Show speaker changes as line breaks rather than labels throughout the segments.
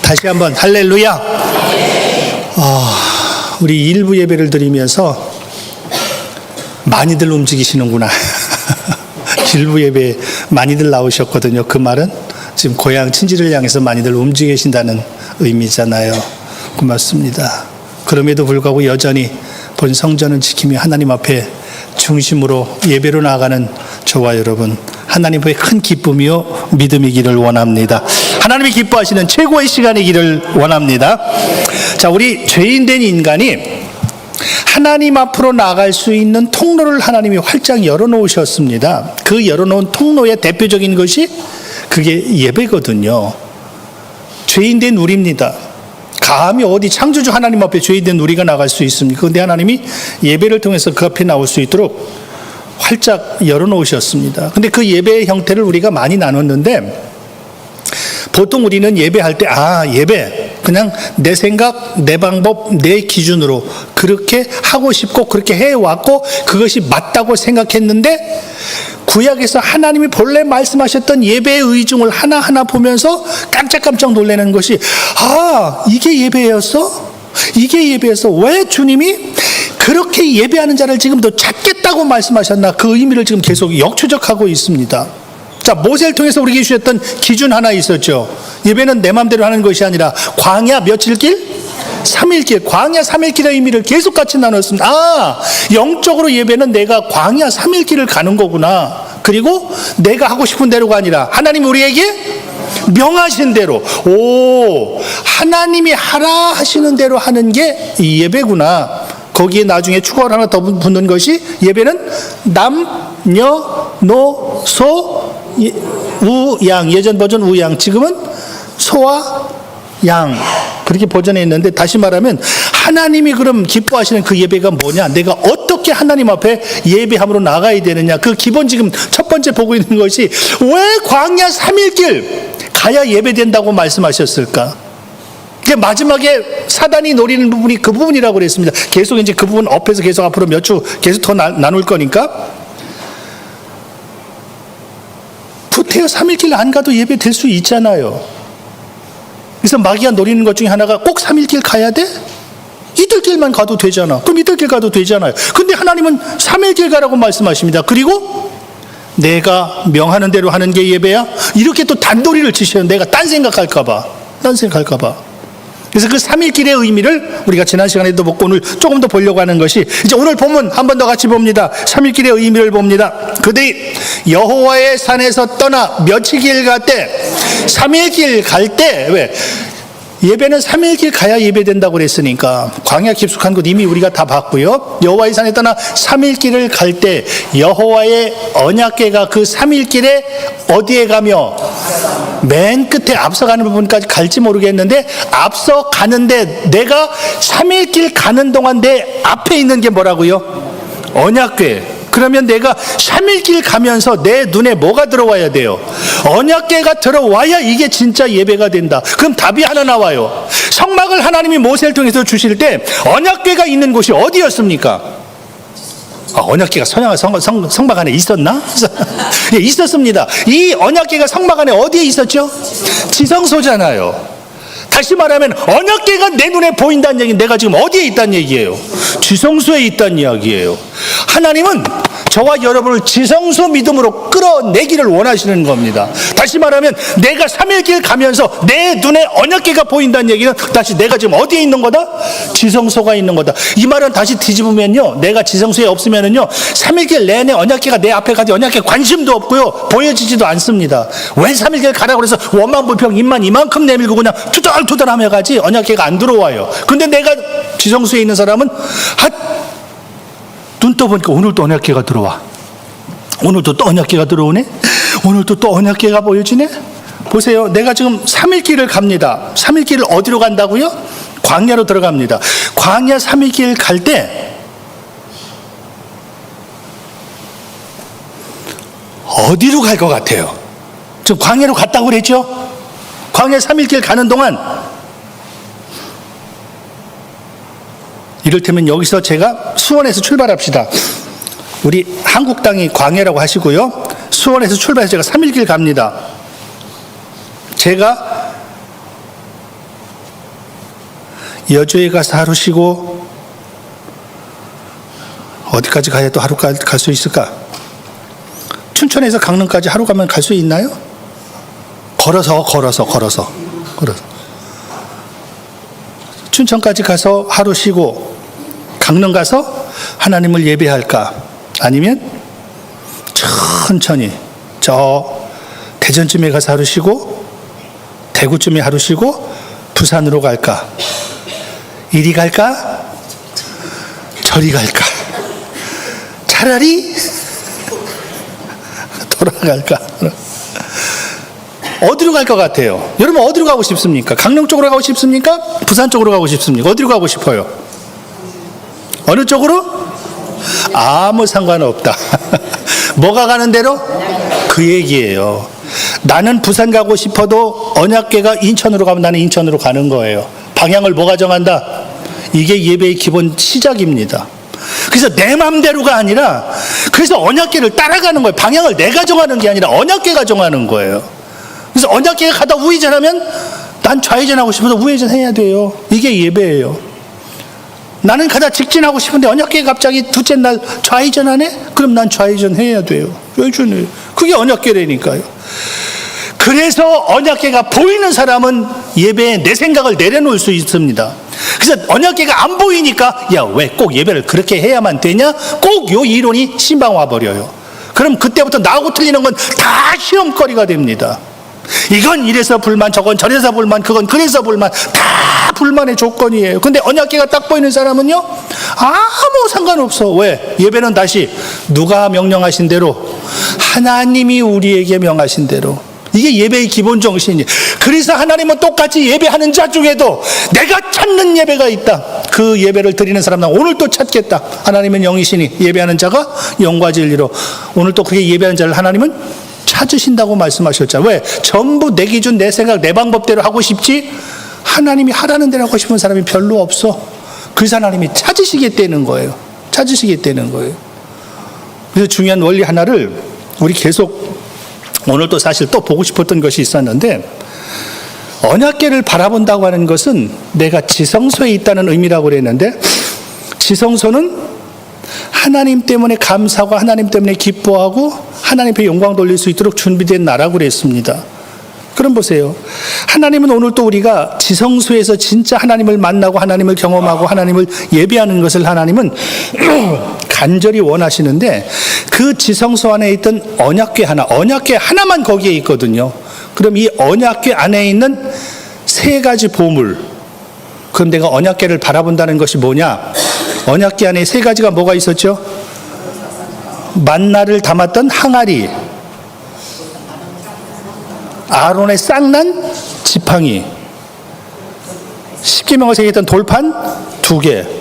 다시 한번 할렐루야. 우리 일부 예배를 드리면서 많이들 움직이시는구나. 일부 예배 많이들 나오셨거든요. 그 말은 지금 고향 친지를 향해서 많이들 움직이신다는 의미잖아요. 고맙습니다. 그럼에도 불구하고 여전히 본 성전을 지키며 하나님 앞에 중심으로 예배로 나아가는 저와 여러분, 하나님 앞에 큰 기쁨이요 믿음이기를 원합니다. 하나님이 기뻐하시는 최고의 시간이기를 원합니다. 자, 우리 죄인된 인간이 하나님 앞으로 나갈 수 있는 통로를 하나님이 활짝 열어놓으셨습니다. 그 열어놓은 통로의 대표적인 것이 그게 예배거든요. 죄인된 우리입니다. 감히 어디 창조주 하나님 앞에 죄인된 우리가 나갈 수 있습니까? 그런데 하나님이 예배를 통해서 그 앞에 나올 수 있도록 활짝 열어놓으셨습니다. 근데 그 예배의 형태를 우리가 많이 나눴는데, 보통 우리는 예배할 때 예배 그냥 내 생각, 내 방법, 내 기준으로 그렇게 하고 싶고 그렇게 해왔고 그것이 맞다고 생각했는데, 구약에서 하나님이 본래 말씀하셨던 예배의 의중을 하나하나 보면서 깜짝깜짝 놀라는 것이, 이게 예배였어? 이게 예배였어? 왜 주님이 그렇게 예배하는 자를 지금도 찾겠다고 말씀하셨나? 그 의미를 지금 계속 역추적하고 있습니다. 자, 모세를 통해서 우리에게 주셨던 기준 하나 있었죠. 예배는 내 마음대로 하는 것이 아니라 광야 며칠 길? 3일길. 광야 3일길의 의미를 계속 같이 나눴습니다. 영적으로 예배는 내가 광야 3일길을 가는 거구나. 그리고 내가 하고 싶은 대로가 아니라 하나님이 우리에게 명하신 대로, 하나님이 하라 하시는 대로 하는 게 이 예배구나. 거기에 나중에 추가로 하나 더 붙는 것이, 예배는 남녀노소 우양, 예전 버전 우양, 지금은 소와 양, 그렇게 버전에 있는데, 다시 말하면 하나님이 그럼 기뻐하시는 그 예배가 뭐냐, 내가 어떻게 하나님 앞에 예배함으로 나가야 되느냐, 그 기본 지금 첫 번째 보고 있는 것이, 왜 광야 3일길 가야 예배된다고 말씀하셨을까? 마지막에 사단이 노리는 부분이 그 부분이라고 그랬습니다. 계속 이제 그 부분 업해서 계속 앞으로 몇 주 계속 더 나눌 거니까, 부태여 3일길 안 가도 예배 될 수 있잖아요. 그래서 마귀가 노리는 것 중에 하나가, 꼭 3일길 가야 돼? 이틀길만 가도 되잖아. 그럼 이틀길 가도 되잖아요. 근데 하나님은 3일길 가라고 말씀하십니다. 그리고 내가 명하는 대로 하는 게 예배야? 이렇게 또 단도리를 치셔요. 내가 딴 생각할까봐. 그래서 그 3일길의 의미를 우리가 지난 시간에도 보고 오늘 조금 더 보려고 하는 것이, 이제 오늘 본문 한 번 더 같이 봅니다. 3일길의 의미를 봅니다. 그들이 여호와의 산에서 떠나 며칠 갈 때, 3일길 갈 때, 왜? 예배는 3일길 가야 예배된다고 그랬으니까, 광야 깊숙한 곳 이미 우리가 다 봤고요. 여호와의 산에 떠나 3일길을 갈 때 여호와의 언약궤가 그 3일길에 어디에 가며, 맨 끝에 앞서가는 부분까지 갈지 모르겠는데, 앞서 가는데 내가 3일길 가는 동안 내 앞에 있는 게 뭐라고요? 언약궤. 그러면 내가 3일길 가면서 내 눈에 뭐가 들어와야 돼요? 언약궤가 들어와야 이게 진짜 예배가 된다. 그럼 답이 하나 나와요. 성막을 하나님이 모세를 통해서 주실 때 언약궤가 있는 곳이 어디였습니까? 언약궤가 성막 안에 있었나? 예, 있었습니다. 이 언약궤가 성막 안에 어디에 있었죠? 지성소잖아요. 다시 말하면 언약궤가 내 눈에 보인다는 얘기는 내가 지금 어디에 있다는 얘기예요? 지성소에 있다는 이야기예요. 하나님은 저와 여러분을 지성소 믿음으로 끌어내기를 원하시는 겁니다. 다시 말하면 내가 3일길 가면서 내 눈에 언약궤가 보인다는 얘기는 다시 내가 지금 어디에 있는 거다? 지성소가 있는 거다. 이 말은 다시 뒤집으면요, 내가 지성소에 없으면은요, 3일길 내내 언약궤가 내 앞에 가지 언약궤 관심도 없고요, 보여지지도 않습니다. 왜 3일길 가라고 그래서 원망불평 입만 이만큼 내밀고 그냥 투덜투덜하며 가지 언약궤가 안 들어와요. 근데 내가 지성소에 있는 사람은 눈 떠보니까 오늘도 언약궤가 들어와. 오늘도 또 언약궤가 들어오네. 오늘도 또 언약궤가 보여지네. 보세요. 내가 지금 3일길을 갑니다. 3일길을 어디로 간다고요? 광야로 들어갑니다. 광야 3일길 갈 때 어디로 갈 것 같아요? 지금 광야로 갔다고 그랬죠? 광야 3일길 가는 동안, 이를테면 여기서 제가 수원에서 출발합시다. 우리 한국 땅이 광야라고 하시고요, 수원에서 출발해서 제가 3일길 갑니다. 제가 여주에 가서 하루 쉬고 어디까지 가야 또 하루 갈 수 있을까? 춘천에서 강릉까지 하루 가면 갈 수 있나요? 걸어서. 춘천까지 가서 하루 쉬고 강릉 가서 하나님을 예배할까? 아니면 천천히 저 대전쯤에 가서 하루 쉬고 대구쯤에 하루 쉬고 부산으로 갈까? 이리 갈까? 저리 갈까? 차라리 돌아갈까? 어디로 갈 것 같아요? 여러분 어디로 가고 싶습니까? 강릉 쪽으로 가고 싶습니까? 부산 쪽으로 가고 싶습니까? 어디로 가고 싶어요? 어느 쪽으로? 아무 상관없다. 뭐가 가는 대로? 그 얘기예요. 나는 부산 가고 싶어도 언약궤가 인천으로 가면 나는 인천으로 가는 거예요. 방향을 뭐가 정한다? 이게 예배의 기본 시작입니다. 그래서 내 맘대로가 아니라 그래서 언약궤를 따라가는 거예요. 방향을 내가 정하는 게 아니라 언약궤가 정하는 거예요. 그래서 언약궤가 가다 우회전하면 난 좌회전하고 싶어도 우회전 해야 돼요. 이게 예배예요. 나는 가다 직진하고 싶은데 언약궤가 갑자기 둘째 날 좌회전하네? 그럼 난 좌회전 해야 돼요. 왜전해? 그게 언약궤라니까요. 그래서 언약궤가 보이는 사람은 예배에 내 생각을 내려놓을 수 있습니다. 그래서 언약궤가 안 보이니까 야, 왜 꼭 예배를 그렇게 해야만 되냐? 꼭 요 이론이 신방 와버려요. 그럼 그때부터 나하고 틀리는 건 다 시험거리가 됩니다. 이건 이래서 불만, 저건 저래서 불만, 그건 그래서 불만, 다 불만의 조건이에요. 근데 언약궤가 딱 보이는 사람은요, 아무 상관없어. 왜? 예배는 다시 누가 명령하신 대로, 하나님이 우리에게 명하신 대로. 이게 예배의 기본 정신이에요. 그래서 하나님은 똑같이 예배하는 자 중에도 내가 찾는 예배가 있다. 그 예배를 드리는 사람은 오늘 또 찾겠다. 하나님은 영이시니 예배하는 자가 영과 진리로. 오늘 또 그렇게 예배하는 자를 하나님은 찾으신다고 말씀하셨잖아요. 왜? 전부 내 기준, 내 생각, 내 방법대로 하고 싶지 하나님이 하라는 대로 하고 싶은 사람이 별로 없어. 그래서 하나님이 찾으시겠다는 거예요. 찾으시겠다는 거예요. 그래서 중요한 원리 하나를 우리 계속 오늘 또 사실 또 보고 싶었던 것이 있었는데, 언약궤를 바라본다고 하는 것은 내가 지성소에 있다는 의미라고 그랬는데, 지성소는 하나님 때문에 감사하고 하나님 때문에 기뻐하고 하나님 앞에 영광 돌릴 수 있도록 준비된 나라고 그랬습니다. 그럼 보세요. 하나님은 오늘 또 우리가 지성소에서 진짜 하나님을 만나고 하나님을 경험하고 하나님을 예배하는 것을 하나님은 간절히 원하시는데, 그 지성소 안에 있던 언약궤 하나만 거기에 있거든요. 그럼 이 언약궤 안에 있는 세 가지 보물, 그럼 내가 언약궤를 바라본다는 것이 뭐냐? 언약궤 안에 세 가지가 뭐가 있었죠? 만나를 담았던 항아리, 아론의 쌍난 지팡이, 십계명을 새겼던 돌판 2개.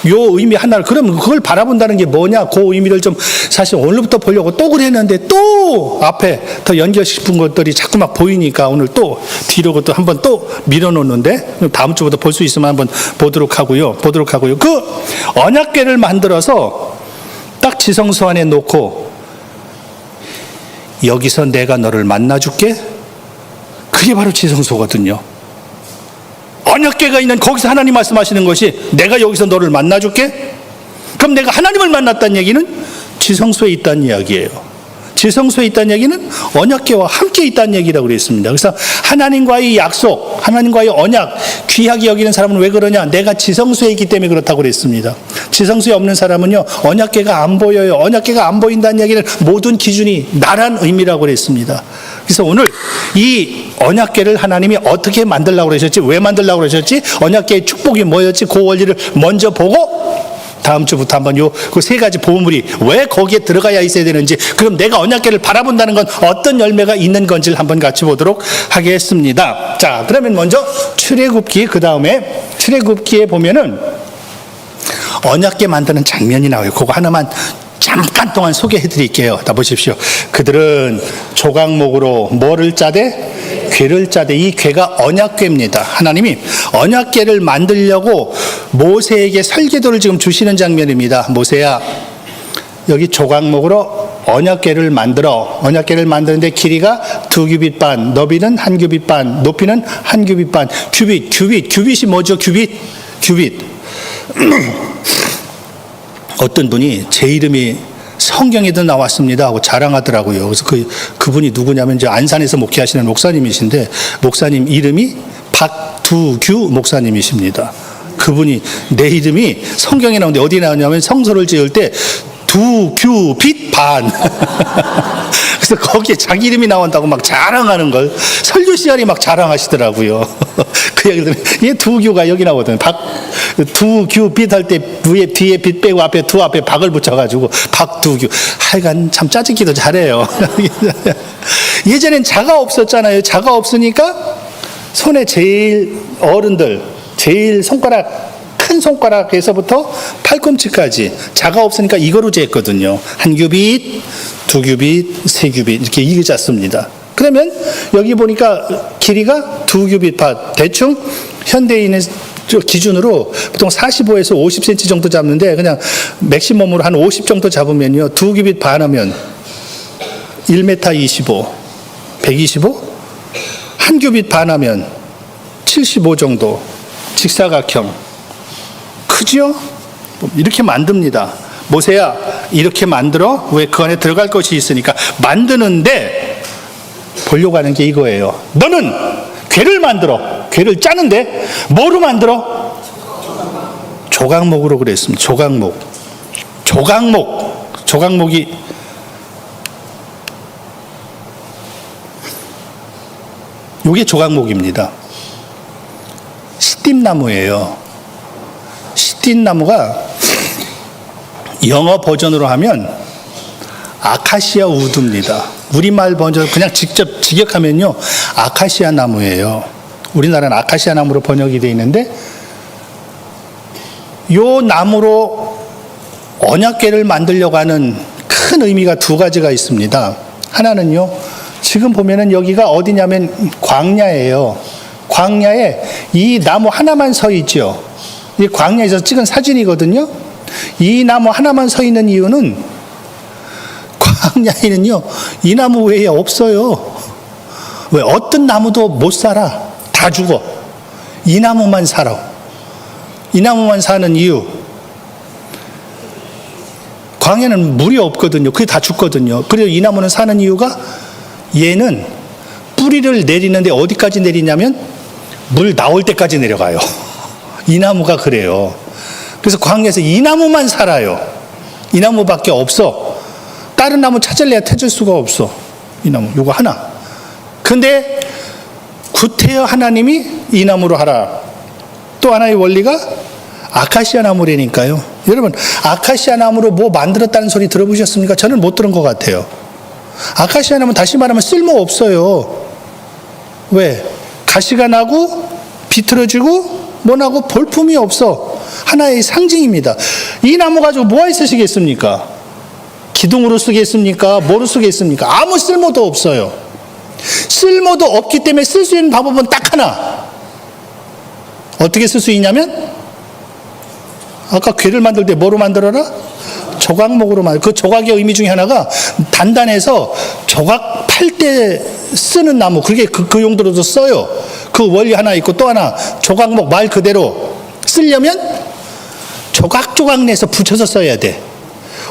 요 의미 하나를, 그럼 그걸 바라본다는 게 뭐냐? 그 의미를 좀 사실 오늘부터 보려고 또 그랬는데, 또 앞에 더 연결시킨 것들이 자꾸 막 보이니까 오늘 또 뒤로 또 한번 또 밀어놓는데, 다음 주부터 볼 수 있으면 한번 보도록 하고요. 그 언약궤를 만들어서 딱 지성소 안에 놓고, 여기서 내가 너를 만나줄게. 그게 바로 지성소거든요. 언약궤가 있는 거기서 하나님 말씀하시는 것이 내가 여기서 너를 만나줄게. 그럼 내가 하나님을 만났다는 얘기는 지성소에 있다는 이야기예요. 지성소에 있다는 얘기는 언약궤와 함께 있다는 얘기라고 그랬습니다. 그래서 하나님과의 약속, 하나님과의 언약, 귀하게 여기는 사람은 왜 그러냐? 내가 지성소에 있기 때문에 그렇다고 그랬습니다. 지성소에 없는 사람은요, 언약궤가 안 보여요. 언약궤가 안 보인다는 얘기는 모든 기준이 나란 의미라고 그랬습니다. 그래서 오늘 이 언약궤를 하나님이 어떻게 만들려고 그러셨지? 왜 만들려고 그러셨지? 언약궤의 축복이 뭐였지? 그 원리를 먼저 보고 다음 주부터 한번 그 세 가지 보물이 왜 거기에 들어가야 있어야 되는지, 그럼 내가 언약궤를 바라본다는 건 어떤 열매가 있는 건지를 한번 같이 보도록 하겠습니다. 자, 그러면 먼저 출애굽기, 그 다음에 출애굽기에 보면은 언약궤 만드는 장면이 나와요. 그거 하나만 잠깐 동안 소개해 드릴게요. 다 보십시오. 그들은 조각목으로 뭐를 짜대? 궤를 짜대. 이 궤가 언약궤입니다. 하나님이 언약궤를 만들려고 모세에게 설계도를 지금 주시는 장면입니다. 모세야, 여기 조각목으로 언약궤를 만들어. 언약궤를 만드는데 길이가 2규빗 반, 너비는 1규빗 반, 높이는 1규빗 반. 규빗이 뭐죠? 규빗? 규빗. 어떤 분이 제 이름이 성경에도 나왔습니다 하고 자랑하더라고요. 그래서 그분이 누구냐면 이제 안산에서 목회하시는 목사님이신데, 목사님 이름이 박두규 목사님이십니다. 그분이 내 이름이 성경에 나오는데 어디 나오냐면 성소를 지을 때 두규빗 반. 그래서 거기에 자기 이름이 나온다고 막 자랑하는 걸 설교 시간에 막 자랑하시더라고요. 그 얘기를 들으면 얘 두규가 여기 나오거든요. 두규빗 할 때 위에 뒤에 빛 빼고 앞에 두 앞에 박을 붙여가지고 박두규. 하여간 참 짜증기도 잘해요. 예전엔 자가 없었잖아요. 자가 없으니까 손에 제일 어른들 제일 큰 손가락에서부터 팔꿈치까지 자가 없으니까 이거로 쟀거든요. 한 규빗, 두 규빗, 세 규빗 이렇게 짰습니다. 그러면 여기 보니까 길이가 두 규빗 반. 대충 현대인의 기준으로 보통 45에서 50cm 정도 잡는데 그냥 맥시멈으로 한 50 정도 잡으면요. 두 규빗 반 하면 1m 25, 125? 한 규빗 반 하면 75 정도. 직사각형. 크죠? 이렇게 만듭니다. 모세야, 이렇게 만들어. 왜? 그 안에 들어갈 것이 있으니까. 만드는데 보려고 하는 게 이거예요. 너는 궤를 만들어. 궤를 짜는데 뭐로 만들어? 조각목으로 그랬습니다. 조각목이 이게 조각목입니다. 시띠나무예요. 시띠나무가 영어 버전으로 하면 아카시아 우드입니다. 우리말 버전 그냥 직접 직역하면요 아카시아 나무예요. 우리나라는 아카시아 나무로 번역이 되어 있는데 요 나무로 언약궤를 만들려고 하는 큰 의미가 두 가지가 있습니다. 하나는요, 지금 보면은 여기가 어디냐면 광야예요. 광야에 이 나무 하나만 서 있죠. 이 광야에서 찍은 사진이거든요. 이 나무 하나만 서 있는 이유는 광야에는요 이 나무 외에 없어요. 왜? 어떤 나무도 못 살아. 다 죽어. 이 나무만 살아. 이 나무만 사는 이유, 광야는 물이 없거든요. 그게 다 죽거든요. 그래서 이 나무는 사는 이유가 얘는 뿌리를 내리는데 어디까지 내리냐면 물 나올 때까지 내려가요. 이 나무가 그래요. 그래서 광야에서 이 나무만 살아요. 이 나무밖에 없어. 다른 나무 찾을래야 찾을 수가 없어. 이 나무, 요거 하나. 근데 구태여 하나님이 이 나무로 하라. 또 하나의 원리가 아카시아 나무라니까요. 여러분, 아카시아 나무로 뭐 만들었다는 소리 들어보셨습니까? 저는 못 들은 것 같아요. 아카시아 나무는 다시 말하면 쓸모 없어요. 왜? 가시가 나고 비틀어지고 뭐 나고 볼품이 없어. 하나의 상징입니다. 이 나무 가지고 뭐 쓰시겠습니까? 기둥으로 쓰겠습니까? 뭐로 쓰겠습니까? 아무 쓸모도 없어요. 쓸모도 없기 때문에 쓸 수 있는 방법은 딱 하나. 어떻게 쓸 수 있냐면 아까 궤를 만들 때 뭐로 만들어라? 조각목으로 만들어. 그 조각의 의미 중에 하나가 단단해서 조각 팔 때 쓰는 나무, 그게 그 용도로도 써요. 그 원리 하나 있고 또 하나, 조각목 말 그대로 쓰려면 조각조각 내서 붙여서 써야 돼.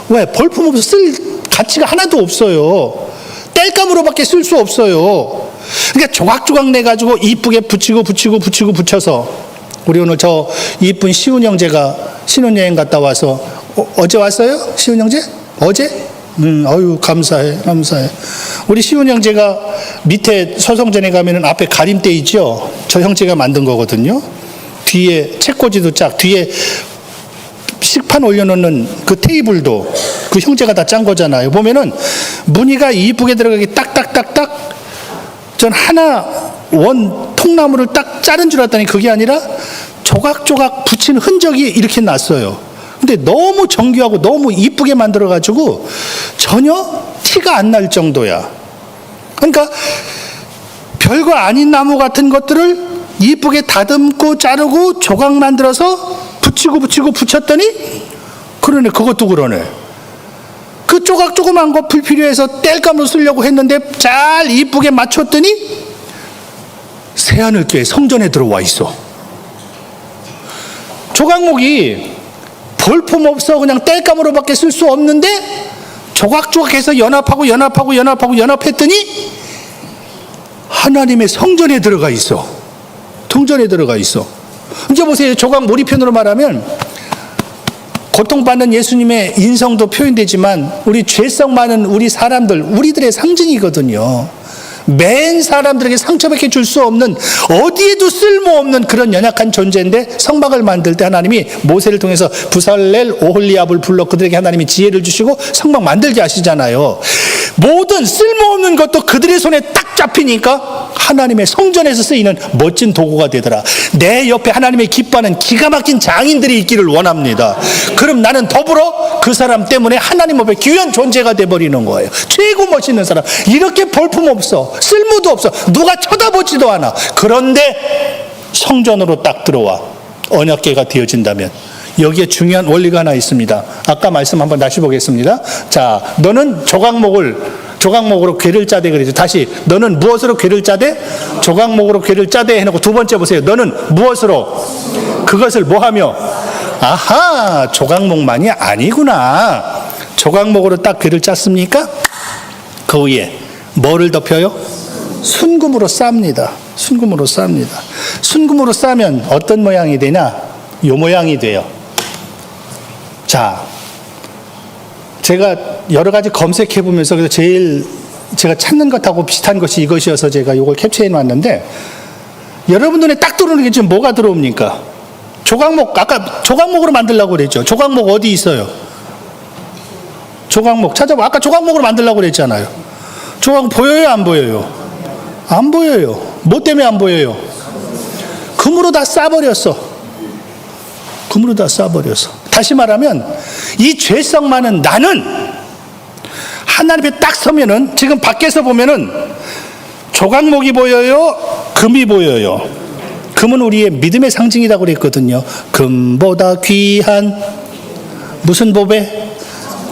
왜? 볼품 없어. 쓸 가치가 하나도 없어요. 땔감으로밖에 쓸 수 없어요. 그러니까 조각조각 내가지고 이쁘게 붙여서. 우리 오늘 저 이쁜 시훈 형제가 신혼여행 갔다 와서 어제 왔어요? 시훈 형제? 어제? 어유 감사해. 우리 시훈 형제가 밑에 서성전에 가면은 앞에 가림대 있죠? 저 형제가 만든 거거든요. 뒤에 책꽂이도 짝, 뒤에 식판 올려놓는 그 테이블도 그 형제가 다 짠 거잖아요. 보면은 무늬가 이쁘게 들어가게 딱딱딱딱. 전 하나 원 통나무를 딱 자른 줄 알았더니 그게 아니라 조각조각 붙인 흔적이 이렇게 났어요. 근데 너무 정교하고 너무 이쁘게 만들어가지고 전혀 티가 안 날 정도야. 그러니까 별거 아닌 나무 같은 것들을 이쁘게 다듬고 자르고 조각 만들어서 붙였더니 그러네. 그것도 그러네. 그 조각조그만 거 불필요해서 땔감으로 쓰려고 했는데 잘 이쁘게 맞췄더니 새하늘교회 성전에 들어와 있어. 조각목이 볼품없어 그냥 땔감으로밖에 쓸 수 없는데 조각조각해서 연합했더니 하나님의 성전에 들어가 있어. 성전에 들어가 있어. 이제 보세요. 조각 몰이편으로 말하면 고통받는 예수님의 인성도 표현되지만 우리 죄성 많은 우리 사람들, 우리들의 상징이거든요. 맨 사람들에게 상처밖에 줄 수 없는, 어디에도 쓸모없는 그런 연약한 존재인데 성막을 만들 때 하나님이 모세를 통해서 부살렐, 오홀리압을 불러 그들에게 하나님이 지혜를 주시고 성막 만들게 하시잖아요. 모든 쓸모없는 것도 그들의 손에 딱 잡히니까 하나님의 성전에서 쓰이는 멋진 도구가 되더라. 내 옆에 하나님의 기뻐하는 기가 막힌 장인들이 있기를 원합니다. 그럼 나는 더불어 그 사람 때문에 하나님 앞에 귀한 존재가 돼버리는 거예요. 최고 멋있는 사람. 이렇게 볼품없어, 쓸모도 없어, 누가 쳐다보지도 않아. 그런데 성전으로 딱 들어와 언약궤가 되어진다면 여기에 중요한 원리가 하나 있습니다. 아까 말씀 한번 다시 보겠습니다. 자, 너는 조각목으로 궤를 짜대 그러죠. 다시, 너는 무엇으로 궤를 짜대? 조각목으로 궤를 짜대 해놓고 두 번째 보세요. 너는 무엇으로? 그것을 뭐하며? 아하, 조각목만이 아니구나. 조각목으로 딱 궤를 짰습니까? 그 위에 뭐를 덮여요? 순금으로 쌉니다. 순금으로 쌉니다. 순금으로 싸면 어떤 모양이 되냐? 요 모양이 돼요. 자, 제가 여러 가지 검색해 보면서 그래서 제일 제가 찾는 것하고 비슷한 것이 이것이어서 제가 이걸 캡처해 놨는데, 여러분 눈에 딱 들어오는 게 지금 뭐가 들어옵니까? 조각목, 아까 조각목으로 만들려고 그랬죠. 조각목 어디 있어요? 조각목 찾아봐. 아까 조각목으로 만들려고 그랬잖아요. 조각 보여요, 안 보여요? 안 보여요. 뭐 때문에 안 보여요? 금으로 다 싸버렸어. 금으로 다 싸버렸어. 다시 말하면 이 죄성 많은 나는 하나님 앞에 딱 서면은, 지금 밖에서 보면은 조각목이 보여요, 금이 보여요. 금은 우리의 믿음의 상징이라고 그랬거든요. 금보다 귀한 무슨 보배?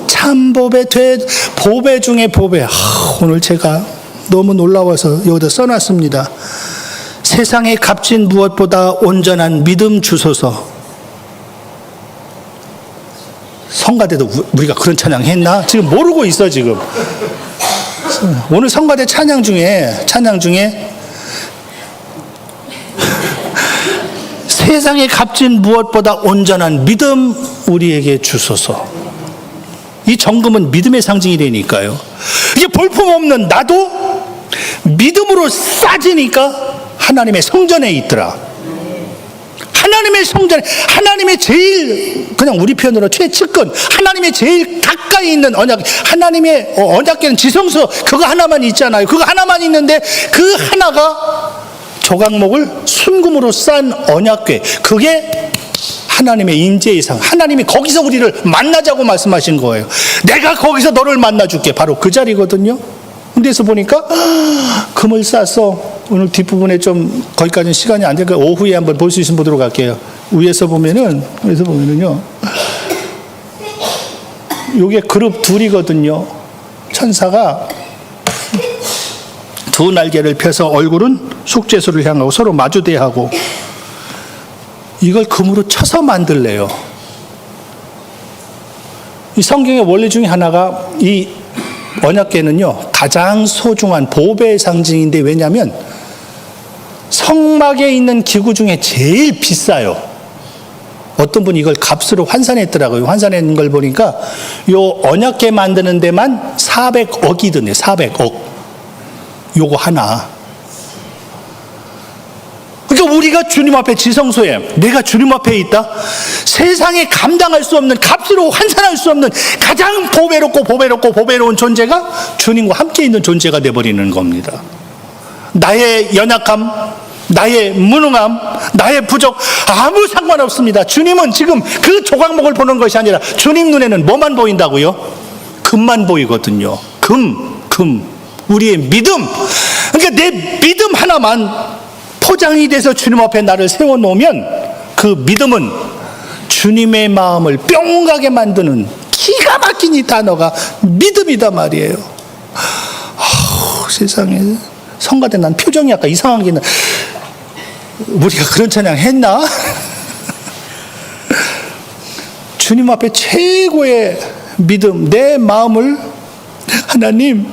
참 보배, 보배 중에 보배. 오늘 제가 너무 놀라워서 여기다 써놨습니다. 세상에 값진 무엇보다 온전한 믿음 주소서. 성가대도 우리가 그런 찬양 했나? 지금 모르고 있어 지금. 오늘 성가대 찬양 중에 세상에 값진 무엇보다 온전한 믿음 우리에게 주소서. 이 정금은 믿음의 상징이 되니까요. 이게 볼품없는 나도 믿음으로 싸지니까 하나님의 성전에 있더라. 하나님의 성전에, 하나님의 제일, 그냥 우리 표현으로 최측근, 하나님의 제일 가까이 있는 언약, 하나님의 언약궤는 지성소, 그거 하나만 있잖아요. 그거 하나만 있는데 그 하나가 조각목을 순금으로 싼 언약궤, 그게 하나님의 인재 이상, 하나님이 거기서 우리를 만나자고 말씀하신 거예요. 내가 거기서 너를 만나줄게. 바로 그 자리거든요. 그래서 보니까 금을 쌌어. 오늘 뒷부분에 좀 거기까지는 시간이 안 되니까 오후에 한번 볼 수 있으면 보도록 할게요. 위에서 보면은요, 요게 그룹 둘이거든요. 천사가 두 날개를 펴서 얼굴은 속죄소를 향하고 서로 마주대하고, 이걸 금으로 쳐서 만들래요. 이 성경의 원리 중에 하나가, 이 언약궤는요 가장 소중한 보배의 상징인데, 왜냐하면 성막에 있는 기구 중에 제일 비싸요. 어떤 분이 이걸 값으로 환산했더라고요. 환산한 걸 보니까 요 언약궤 만드는 데만 400억이 드네요. 400억. 요거 하나. 그러니까 우리가 주님 앞에, 지성소에 내가 주님 앞에 있다, 세상에 감당할 수 없는, 값으로 환산할 수 없는 가장 보배로운 존재가 주님과 함께 있는 존재가 되어버리는 겁니다. 나의 연약함, 나의 무능함, 나의 부족 아무 상관없습니다. 주님은 지금 그 조각목을 보는 것이 아니라 주님 눈에는 뭐만 보인다고요? 금만 보이거든요. 금. 우리의 믿음. 그러니까 내 믿음 하나만 포장이 돼서 주님 앞에 나를 세워놓으면 그 믿음은 주님의 마음을 뿅 가게 만드는 기가 막힌 이 단어가 믿음이다 말이에요. 세상에, 성가대 난 표정이 약간 이상한 게 있나? 우리가 그런 찬양 했나? 주님 앞에 최고의 믿음, 내 마음을 하나님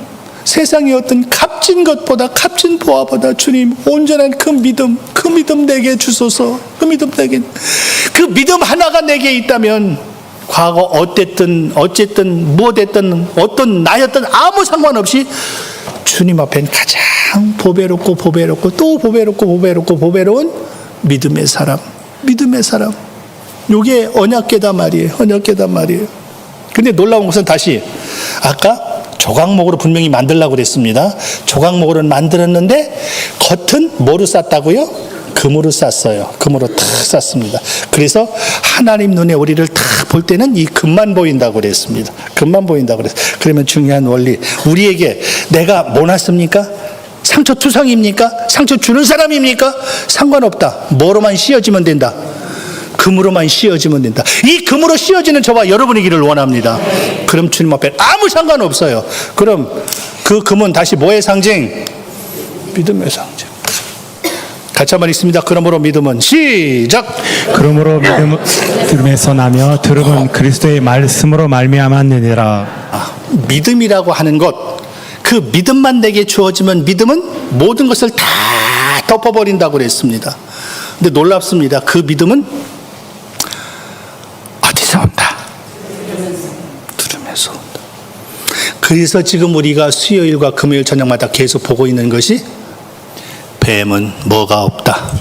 세상의 어떤 값진 것보다 값진 보화보다 주님 온전한 그 믿음 내게 주소서. 그 믿음 하나가 내게 있다면 과거 어쨌든 무엇됐든 어떤 나였든 아무 상관없이 주님 앞엔 가장 보배롭고 또 보배로운 믿음의 사람. 요게 언약궤다 말이에요. 근데 놀라운 것은 다시 아까 조각목으로 분명히 만들려고 그랬습니다. 조각목으로 만들었는데 겉은 뭐로 쌌다고요? 금으로 쌌어요. 금으로 탁 쌌습니다. 그래서 하나님 눈에 우리를 탁 볼 때는 이 금만 보인다고 그랬습니다. 그러면 중요한 원리, 우리에게 내가 뭐 났습니까? 상처 투성입니까? 상처 주는 사람입니까? 상관없다. 뭐로만 씌어지면 된다. 금으로만 씌어지면 된다. 이 금으로 씌어지는 저와 여러분이기를 원합니다. 그럼 주님 앞에 아무 상관없어요. 그럼 그 금은 다시 뭐의 상징? 믿음의 상징. 같이 한번 읽습니다. 그러므로 믿음은 시작.
그러므로 믿음은 들음에서 나며 들음은 그리스도의 말씀으로 말미암았느니라.
믿음이라고 하는 것, 그 믿음만 내게 주어지면 믿음은 모든 것을 다 덮어버린다고 그랬습니다. 근데 놀랍습니다. 그 믿음은 어디서 온다? 들음에서 온다. 그래서 지금 우리가 수요일과 금요일 저녁마다 계속 보고 있는 것이 뱀은 뭐가 없다?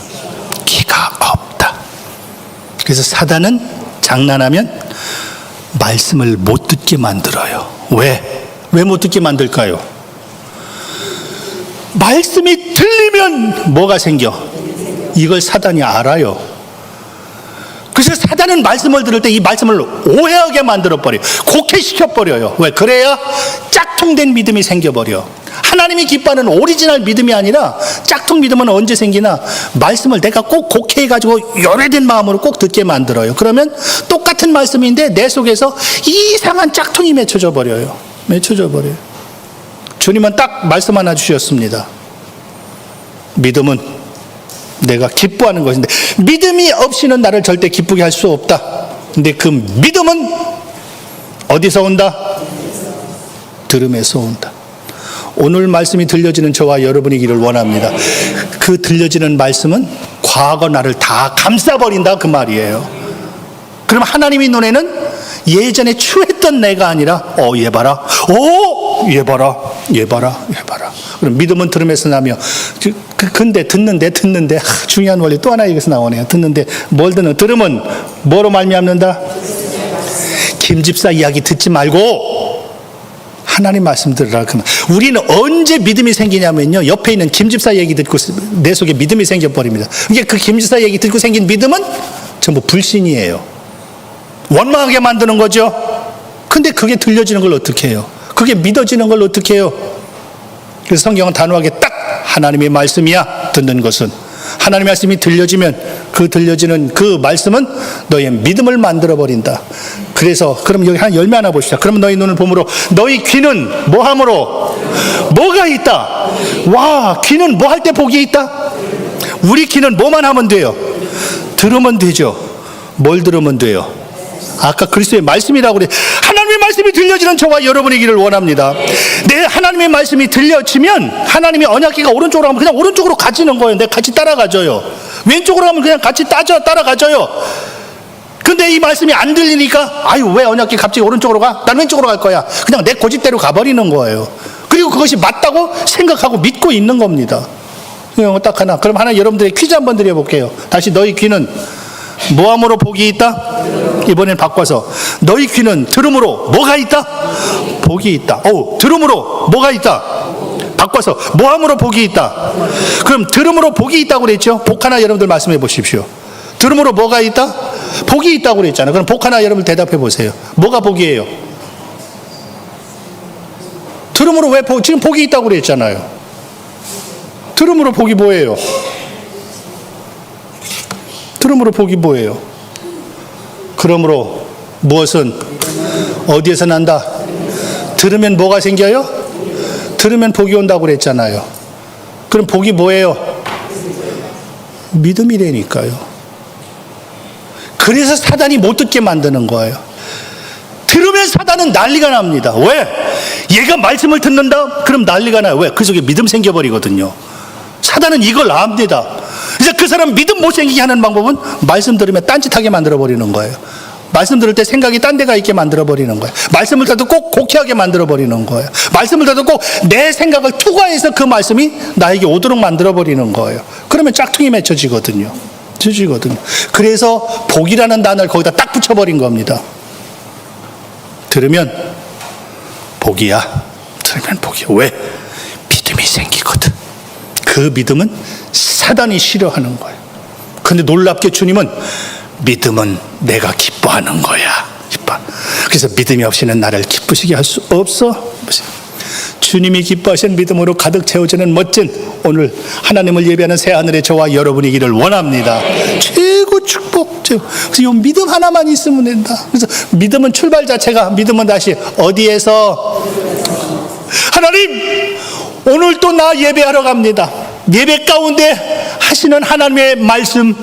기가 없다. 그래서 사단은 장난하면 말씀을 못 듣게 만들어요. 왜 못 듣게 만들까요? 말씀이 들리면 뭐가 생겨? 이걸 사단이 알아요. 그래서 사단은 말씀을 들을 때 이 말씀을 오해하게 만들어버려요. 곡해시켜버려요. 왜? 그래야 짝퉁된 믿음이 생겨버려. 하나님이 기뻐하는 오리지널 믿음이 아니라 짝퉁 믿음은 언제 생기나? 말씀을 내가 꼭 곡해가지고 열애된 마음으로 꼭 듣게 만들어요. 그러면 똑같은 말씀인데 내 속에서 이상한 짝퉁이 맺혀져 버려요. 주님은 딱 말씀 하나 주셨습니다. 믿음은 내가 기뻐하는 것인데 믿음이 없이는 나를 절대 기쁘게 할 수 없다. 근데 그 믿음은 어디서 온다? 들음에서 온다. 오늘 말씀이 들려지는 저와 여러분이기를 원합니다. 그 들려지는 말씀은 과거 나를 다 감싸버린다 그 말이에요. 그럼 하나님의 눈에는 예전에 추했던 내가 아니라 얘 봐라. 그럼 믿음은 들음에서 나며 근데 듣는데 중요한 원리 또 하나 여기서 나오네요. 듣는데 뭘 듣는? 들음은 뭐로 말미암는다? 김집사 이야기 듣지 말고 하나님 말씀 들으라. 우리는 언제 믿음이 생기냐면요, 옆에 있는 김집사 얘기 듣고 내 속에 믿음이 생겨버립니다. 이게 그 김집사 얘기 듣고 생긴 믿음은 전부 불신이에요. 원망하게 만드는 거죠. 근데 그게 들려지는 걸 어떻게 해요? 그게 믿어지는 걸 어떻게 해요? 그래서 성경은 단호하게 딱 하나님의 말씀이야. 듣는 것은 하나님의 말씀이 들려지면 그 들려지는 그 말씀은 너의 믿음을 만들어버린다. 그래서 그럼 여기 한 열매 하나 봅시다. 그러면 너희 눈을 보므로 너희 귀는 뭐함으로? 뭐가 있다? 와, 귀는 뭐 할 때 복이 있다? 우리 귀는 뭐만 하면 돼요? 들으면 되죠. 뭘 들으면 돼요? 아까 그리스도의 말씀이라고 그래. 하나님의 말씀이 들려지는 저와 여러분이기를 원합니다. 내 하나님의 말씀이 들려지면 하나님의 언약궤가 오른쪽으로 가면 그냥 오른쪽으로 가지는 거예요. 내가 같이 따라가져요. 왼쪽으로 가면 그냥 같이 따라가져요. 근데 이 말씀이 안 들리니까 왜 언약궤 갑자기 오른쪽으로 가? 난 왼쪽으로 갈 거야. 그냥 내 고집대로 가버리는 거예요. 그리고 그것이 맞다고 생각하고 믿고 있는 겁니다. 딱 하나. 그럼 하나 여러분들의 퀴즈 한번 드려볼게요. 다시 너희 귀는 뭐함으로 복이 있다? 이번엔 바꿔서 너희 귀는 들음으로 뭐가 있다? 복이 있다. 들음으로 뭐가 있다? 바꿔서 뭐함으로 복이 있다? 그럼 들음으로 복이 있다고 그랬죠? 복 하나 여러분들 말씀해 보십시오. 들음으로 뭐가 있다? 복이 있다고 그랬잖아요. 그럼 복 하나 여러분들 대답해 보세요. 뭐가 복이에요? 들음으로 왜 지금 복이 있다고 그랬잖아요. 들음으로 복이 뭐예요? 들음으로 복이 뭐예요? 그러므로 무엇은 어디에서 난다? 들으면 뭐가 생겨요? 들으면 복이 온다고 그랬잖아요. 그럼 복이 뭐예요? 믿음이라니까요. 그래서 사단이 못 듣게 만드는 거예요. 들으면 사단은 난리가 납니다. 왜? 얘가 말씀을 듣는다? 그럼 난리가 나요. 왜? 그 속에 믿음 생겨버리거든요. 사단은 이걸 압니다. 그래서 그 사람 믿음 못 생기게 하는 방법은 말씀 들으면 딴짓하게 만들어버리는 거예요. 말씀 들을 때 생각이 딴 데가 있게 만들어버리는 거예요. 말씀을 들어도 꼭 곡해하게 만들어버리는 거예요. 말씀을 들어도 꼭 내 생각을 투과해서 그 말씀이 나에게 오도록 만들어버리는 거예요. 그러면 짝퉁이 맺혀지거든요. 그래서 복이라는 단어를 거기다 딱 붙여버린 겁니다. 들으면 복이야. 들으면 복이야. 왜? 믿음이 생기거든. 그 믿음은 사단이 싫어하는 거예요. 근데 놀랍게 주님은 믿음은 내가 기뻐하는 거야. 기뻐. 그래서 믿음이 없이는 나를 기쁘시게 할 수 없어. 주님이 기뻐하신 믿음으로 가득 채워지는 멋진 오늘 하나님을 예배하는 새하늘의 저와 여러분이기를 원합니다. 최고 축복. 그래서 이 믿음 하나만 있으면 된다. 그래서 믿음은 출발 자체가, 믿음은 다시 어디에서? 하나님, 오늘 또 나 예배하러 갑니다. 예배 가운데 하시는 하나님의 말씀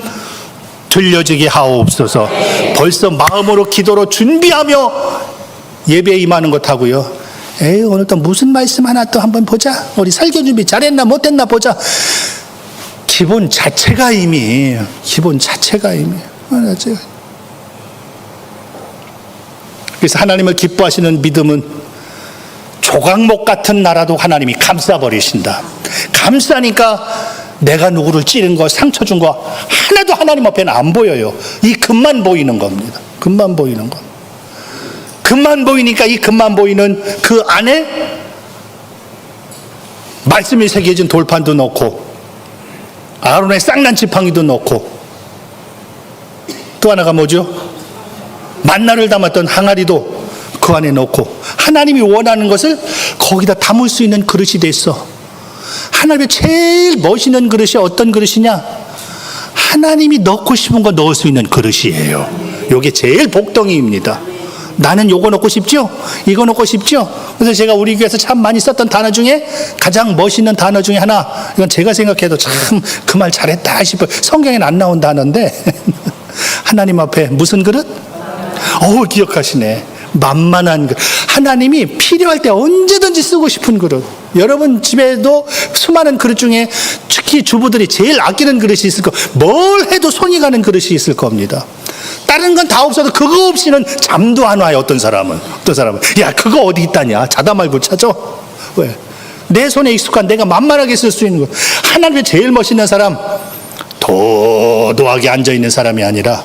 들려지게 하옵소서. 벌써 마음으로 기도로 준비하며 예배에 임하는 것하고요. 에이, 오늘 또 무슨 말씀 하나 또 한번 보자. 우리 설교 준비 잘했나 못했나 보자. 기본 자체가 이미. 그래서 하나님을 기뻐하시는 믿음은 조각목 같은 나라도 하나님이 감싸버리신다. 감싸니까 내가 누구를 찌른 거, 상처 준 거 하나도 하나님 앞에는 안 보여요. 이 금만 보이는 겁니다. 금만 보이니까 이 금만 보이는 그 안에 말씀이 새겨진 돌판도 넣고 아론의 쌍난 지팡이도 넣고 또 하나가 뭐죠? 만나를 담았던 항아리도 그 안에 넣고 하나님이 원하는 것을 거기다 담을 수 있는 그릇이 됐어. 하나님의 제일 멋있는 그릇이 어떤 그릇이냐? 하나님이 넣고 싶은 거 넣을 수 있는 그릇이에요. 이게 제일 복덩이입니다. 나는 요거 넣고 싶죠? 이거 넣고 싶죠? 그래서 제가 우리 교회에서 참 많이 썼던 단어 중에 가장 멋있는 단어 중에 하나, 이건 제가 생각해도 참 그 말 잘했다 싶어요. 성경에는 안 나온 단어인데 하나님 앞에 무슨 그릇? 기억하시네. 만만한 그릇. 하나님이 필요할 때 언제든지 쓰고 싶은 그릇. 여러분 집에도 수많은 그릇 중에 특히 주부들이 제일 아끼는 그릇이 있을 거, 뭘 해도 손이 가는 그릇이 있을 겁니다. 다른 건 다 없어도 그거 없이는 잠도 안 와요. 어떤 사람은 야, 그거 어디 있다냐, 자다 말고 찾아. 왜? 내 손에 익숙한 내가 만만하게 쓸 수 있는 거. 하나님의 제일 멋있는 사람, 도도하게 앉아있는 사람이 아니라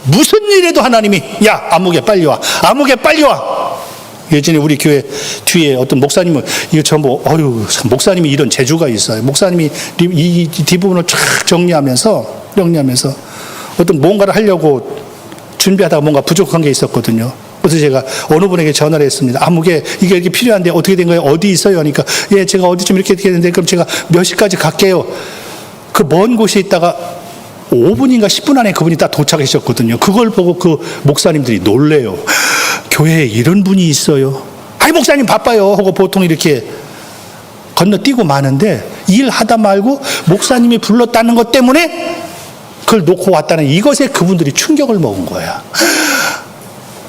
무슨 일에도 하나님이 야, 아무개 빨리 와. 예전에 우리 교회 뒤에 어떤 목사님은 이거 전부 목사님이 이런 재주가 있어요. 목사님이 이 뒷부분을 쫙 정리하면서 어떤 뭔가를 하려고 준비하다가 뭔가 부족한 게 있었거든요. 그래서 제가 어느 분에게 전화를 했습니다. 아무개 이게 이렇게 필요한데 어떻게 된 거예요? 어디 있어요? 하니까 예, 제가 어디쯤 이렇게 했는데 그럼 제가 몇 시까지 갈게요. 그 먼 곳에 있다가 5분인가 10분 안에 그분이 딱 도착하셨거든요. 그걸 보고 그 목사님들이 놀래요. 교회에 이런 분이 있어요. 아이, 목사님 바빠요 하고 보통 이렇게 건너뛰고 마는데 일하다 말고 목사님이 불렀다는 것 때문에 그걸 놓고 왔다는 이것에 그분들이 충격을 먹은 거야.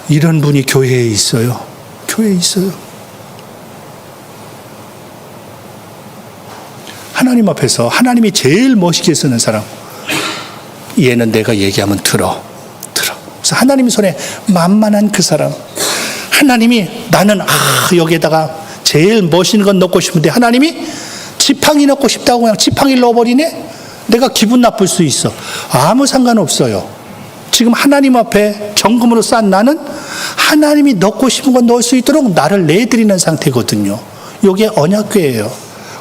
이런 분이 교회에 있어요. 하나님 앞에서 하나님이 제일 멋있게 쓰는 사람, 얘는 내가 얘기하면 들어. 그래서 하나님 손에 만만한 그 사람, 하나님이 나는 여기에다가 제일 멋있는 건 넣고 싶은데 하나님이 지팡이 넣고 싶다고 그냥 지팡이를 넣어버리네? 내가 기분 나쁠 수 있어. 아무 상관없어요. 지금 하나님 앞에 정금으로 싼 나는 하나님이 넣고 싶은 건 넣을 수 있도록 나를 내드리는 상태거든요. 이게 언약궤예요.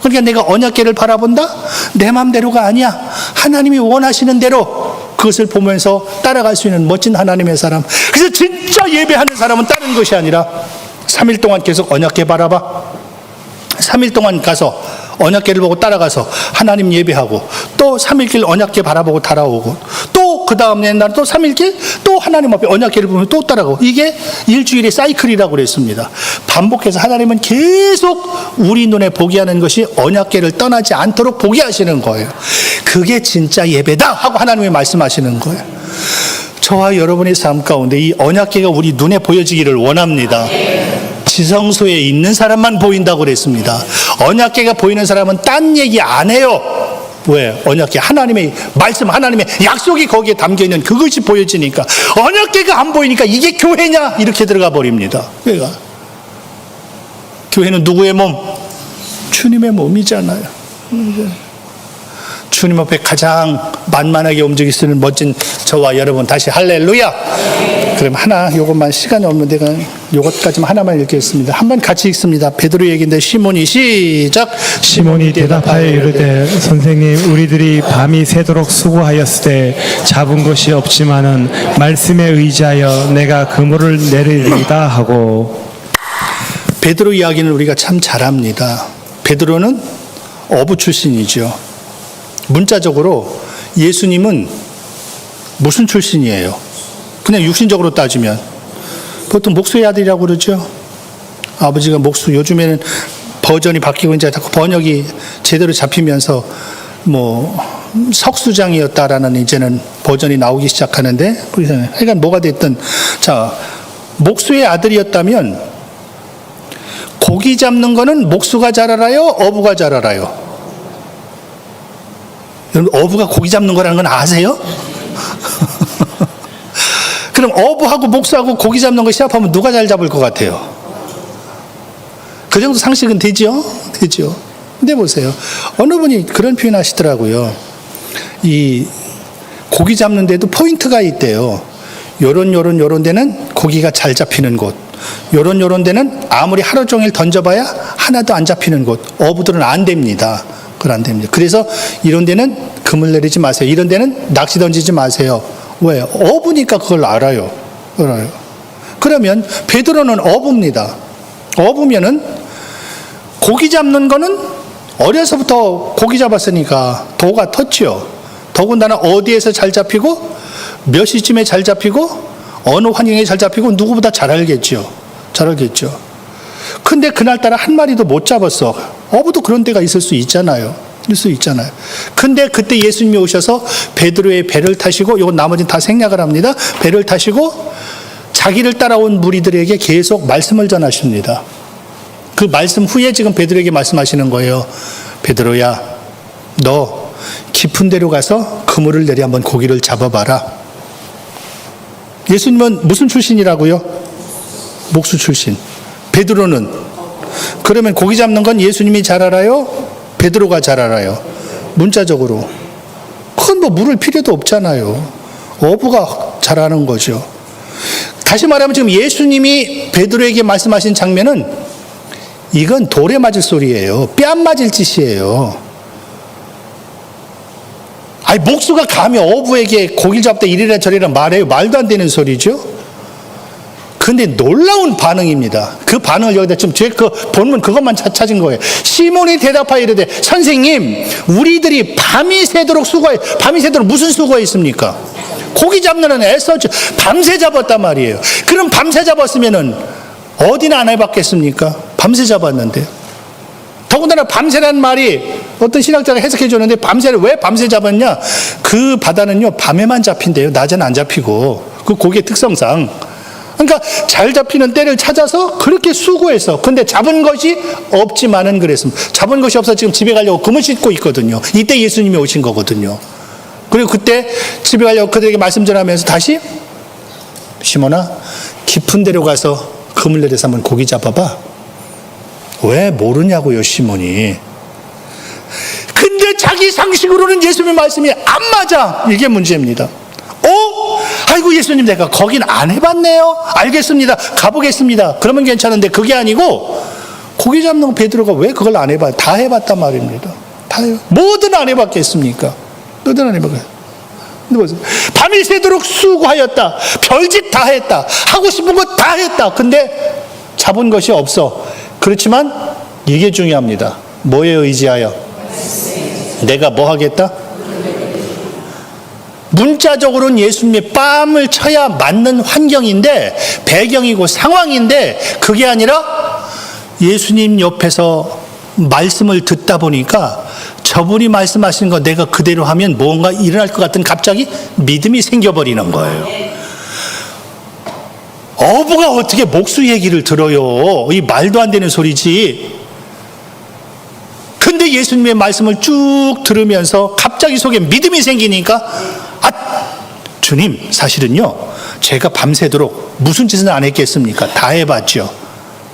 그러니까 내가 언약궤를 바라본다? 내 맘대로가 아니야. 하나님이 원하시는 대로 그것을 보면서 따라갈 수 있는 멋진 하나님의 사람. 그래서 진짜 예배하는 사람은 다른 것이 아니라 3일 동안 계속 언약궤 바라봐. 3일 동안 가서 언약궤를 보고 따라가서 하나님 예배하고 또 3일길 언약궤 바라보고 따라오고 또 그 다음 날 또 3일길 또 하나님 앞에 언약궤를 보면 또 따라가고, 이게 일주일의 사이클이라고 그랬습니다. 반복해서 하나님은 계속 우리 눈에 보게 하는 것이 언약궤를 떠나지 않도록 보게 하시는 거예요. 그게 진짜 예배다 하고 하나님이 말씀하시는 거예요. 저와 여러분의 삶 가운데 이 언약궤가 우리 눈에 보여지기를 원합니다. 지성소에 있는 사람만 보인다고 그랬습니다. 언약궤가 보이는 사람은 딴 얘기 안 해요. 왜? 언약궤 하나님의 말씀, 하나님의 약속이 거기에 담겨있는 그것이 보여지니까. 언약궤가 안 보이니까 이게 교회냐? 이렇게 들어가 버립니다. 그러니까 교회는 누구의 몸? 주님의 몸이잖아요. 주님 앞에 가장 만만하게 움직일 수 있는 멋진 저와 여러분, 다시 할렐루야. 그럼 요것만 시간이 없는데 요것까지만 하나만 읽겠습니다. 한번 같이 읽습니다. 베드로 얘기인데 시몬이 시작.
시몬이 대답하여 이르되 선생님 우리들이 밤이 새도록 수고하였을 때 잡은 것이 없지만은 말씀에 의지하여 내가 그물을 내리리다 하고.
베드로 이야기는 우리가 참 잘합니다. 베드로는 어부 출신이죠. 문자적으로 예수님은 무슨 출신이에요? 그냥 육신적으로 따지면 보통 목수의 아들이라고 그러죠. 아버지가 목수. 요즘에는 버전이 바뀌고 이제 자꾸 번역이 제대로 잡히면서 석수장이었다라는 이제는 버전이 나오기 시작하는데, 하여간 뭐가 됐든 자, 목수의 아들이었다면 고기 잡는 거는 목수가 잘 알아요? 어부가 잘 알아요? 여러분, 어부가 고기 잡는 거라는 건 아세요? 그럼 어부하고 목수하고 고기 잡는 거 시합하면 누가 잘 잡을 것 같아요? 그 정도 상식은 되죠? 되죠. 근데 보세요. 어느 분이 그런 표현 하시더라고요. 이 고기 잡는 데도 포인트가 있대요. 요런 데는 고기가 잘 잡히는 곳. 요런 데는 아무리 하루 종일 던져봐야 하나도 안 잡히는 곳. 어부들은 안 됩니다. 그건 안 됩니다. 그래서 이런 데는 그물 내리지 마세요. 이런 데는 낚시 던지지 마세요. 왜? 어부니까 그걸 알아요. 그러면 베드로는 어부입니다. 어부면은 고기 잡는 거는 어려서부터 고기 잡았으니까 도가 텄죠. 더군다나 어디에서 잘 잡히고 몇 시쯤에 잘 잡히고 어느 환경에 잘 잡히고 누구보다 잘 알겠죠. 근데 그날따라 한 마리도 못 잡았어. 어부도 그런 데가 있을 수 있잖아요. 근데 그때 예수님이 오셔서 베드로의 배를 타시고, 이건 나머지는 다 생략을 합니다. 배를 타시고 자기를 따라온 무리들에게 계속 말씀을 전하십니다. 그 말씀 후에 지금 베드로에게 말씀하시는 거예요. 베드로야, 너 깊은 데로 가서 그물을 내리 한번 고기를 잡아봐라. 예수님은 무슨 출신이라고요? 목수 출신. 베드로는? 그러면 고기 잡는 건 예수님이 잘 알아요? 베드로가 잘 알아요? 문자적으로. 그건 물을 필요도 없잖아요. 어부가 잘 아는 거죠. 다시 말하면 지금 예수님이 베드로에게 말씀하신 장면은 이건 돌에 맞을 소리예요. 뺨 맞을 짓이에요. 목수가 감히 어부에게 고기를 잡다 이래라 저래라 말해요. 말도 안 되는 소리죠. 근데 놀라운 반응입니다. 그 반응을 여기다 좀 제 그 본문 그것만 찾은 거예요. 시몬이 대답하여 이르되 선생님 우리들이 밤이 새도록 무슨 수고했습니까? 고기 잡는 한 애썼죠. 밤새 잡았단 말이에요. 그럼 밤새 잡았으면은 어디나 안 해봤겠습니까? 밤새 잡았는데. 더군다나 밤새라는 말이 어떤 신학자가 해석해 줬는데 밤새를 왜 밤새 잡았냐? 그 바다는요 밤에만 잡힌대요. 낮에는 안 잡히고. 그 고기의 특성상. 그러니까 잘 잡히는 때를 찾아서 그렇게 수고해서. 근데 잡은 것이 없지만은 그랬습니다. 잡은 것이 없어서 지금 집에 가려고 그물 씻고 있거든요. 이때 예수님이 오신 거거든요. 그리고 그때 집에 가려고 그들에게 말씀 전하면서 다시 시몬아 깊은 데로 가서 그물 내려서 한번 고기 잡아봐. 왜 모르냐고요, 시몬이. 근데 자기 상식으로는 예수님의 말씀이 안 맞아. 이게 문제입니다. 아이고 예수님 내가 거긴 안 해봤네요. 알겠습니다. 가보겠습니다. 그러면 괜찮은데 그게 아니고 고기 잡는 거 베드로가 왜 그걸 안 해봐? 다 해봤단 말입니다. 뭐든 안 해봤겠습니까? 뭐든 안 해봤겠어요. 밤이 새도록 수고하였다. 별짓 다 했다. 하고 싶은 거 다 했다. 근데 잡은 것이 없어. 그렇지만 이게 중요합니다. 뭐에 의지하여? 내가 뭐 하겠다? 문자적으로는 예수님의 뺨을 쳐야 맞는 환경인데 배경이고 상황인데 그게 아니라 예수님 옆에서 말씀을 듣다 보니까 저분이 말씀하시는 거 내가 그대로 하면 뭔가 일어날 것 같은 갑자기 믿음이 생겨버리는 거예요. 어부가 어떻게 목수 얘기를 들어요? 이 말도 안 되는 소리지. 근데 예수님의 말씀을 쭉 들으면서 갑자기 속에 믿음이 생기니까, 아, 주님, 사실은요, 제가 밤새도록 무슨 짓은 안 했겠습니까? 다 해봤죠.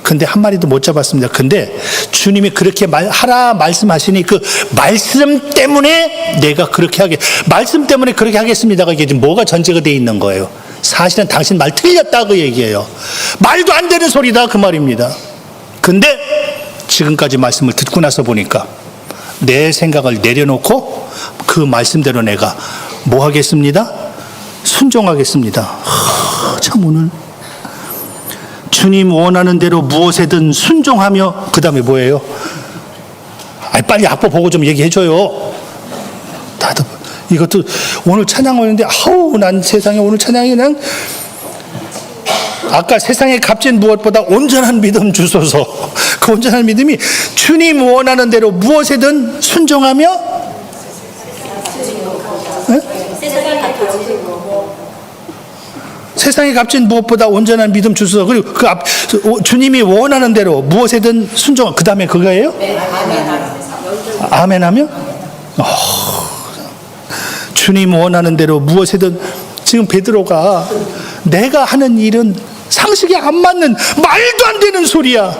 근데 한 마리도 못 잡았습니다. 근데 주님이 그렇게 하라 말씀하시니 그 말씀 때문에 내가 그렇게 말씀 때문에 그렇게 하겠습니다가 이게 지금 뭐가 전제가 돼 있는 거예요? 사실은 당신 말 틀렸다 그 얘기예요. 말도 안 되는 소리다 그 말입니다. 근데 지금까지 말씀을 듣고 나서 보니까 내 생각을 내려놓고 그 말씀대로 내가 뭐 하겠습니다? 순종하겠습니다. 참 오늘 주님 원하는 대로 무엇에든 순종하며, 그 다음에 뭐예요? 빨리 악보 보고 좀 얘기해줘요. 다들 이것도 오늘 찬양 오는데 난 세상에 오늘 찬양이 그냥, 아까 세상의 값진 무엇보다 온전한 믿음 주소서. 그 온전한 믿음이 주님 원하는 대로 무엇에든 순종하며, 세상의 값진 무엇보다 온전한 믿음 주소서. 그리고 주님이 원하는 대로 무엇에든 순종. 그 다음에 그거예요? 아멘 하면? 주님 원하는 대로 무엇에든. 지금 베드로가 내가 하는 일은 상식에 안 맞는 말도 안 되는 소리야.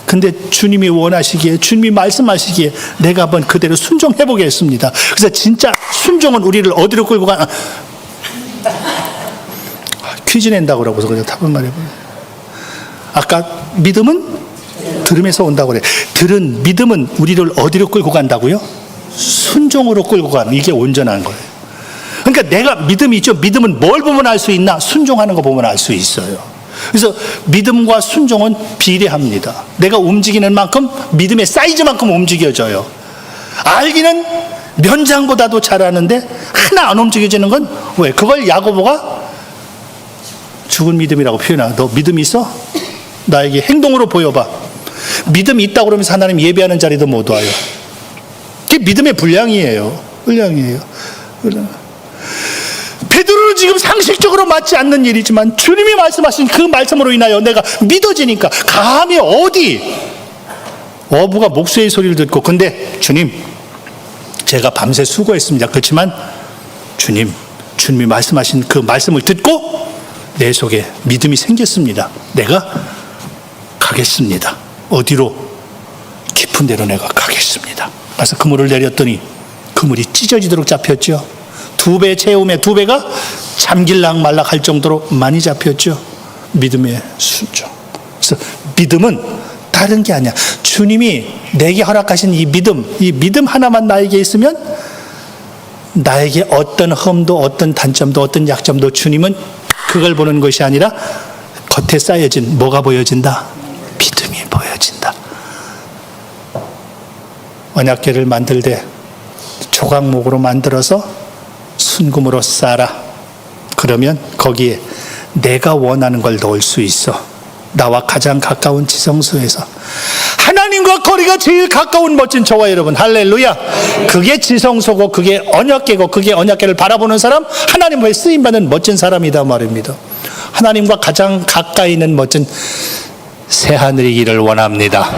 근데 주님이 원하시기에, 주님이 말씀하시기에 내가 한번 그대로 순종해 보겠습니다. 그래서 진짜 순종은 우리를 어디로 끌고 가나? 퀴즈 낸다고 그러고서 그냥 답을 말해봐요. 아까 믿음은 들음에서 온다고 그래. 들은 믿음은 우리를 어디로 끌고 간다고요? 순종으로 끌고 가는, 이게 온전한 거예요. 그러니까 내가 믿음이 있죠. 믿음은 뭘 보면 알 수 있나? 순종하는 거 보면 알 수 있어요. 그래서 믿음과 순종은 비례합니다. 내가 움직이는 만큼 믿음의 사이즈만큼 움직여져요. 알기는 면장보다도 잘하는데 하나 안 움직여지는 건 왜? 그걸 야고보가 죽은 믿음이라고 표현하고, 너 믿음 있어? 나에게 행동으로 보여봐. 믿음이 있다고 그러면서 하나님 예배하는 자리도 못 와요. 그게 믿음의 분량이에요. 베드로는 지금 상식적으로 맞지 않는 일이지만 주님이 말씀하신 그 말씀으로 인하여 내가 믿어지니까, 감히 어디 어부가 목수의 소리를 듣고, 근데 주님, 제가 밤새 수고했습니다. 그렇지만 주님이 말씀하신 그 말씀을 듣고 내 속에 믿음이 생겼습니다. 내가 가겠습니다. 어디로? 깊은 데로 내가 가겠습니다. 그래서 그물을 내렸더니 그물이 찢어지도록 잡혔죠. 2배 채움에 2배가 잠길락 말락 할 정도로 많이 잡혔죠. 믿음의 순종. 그래서 믿음은 다른 게 아니야. 주님이 내게 허락하신 이 믿음 하나만 나에게 있으면 나에게 어떤 흠도, 어떤 단점도, 어떤 약점도 주님은 그걸 보는 것이 아니라 겉에 쌓여진 뭐가 보여진다? 믿음이 보여진다. 언약궤를 만들 때 조각목으로 만들어서 순금으로 쌓아라. 그러면 거기에 내가 원하는 걸 넣을 수 있어. 나와 가장 가까운 지성소에서 하나님과 거리가 제일 가까운 멋진 저와 여러분, 할렐루야. 그게 지성소고 그게 언약궤고 그게 언약궤를 바라보는 사람, 하나님의 쓰임받는 멋진 사람이다 말입니다. 하나님과 가장 가까이 있는 멋진 새하늘이기를 원합니다.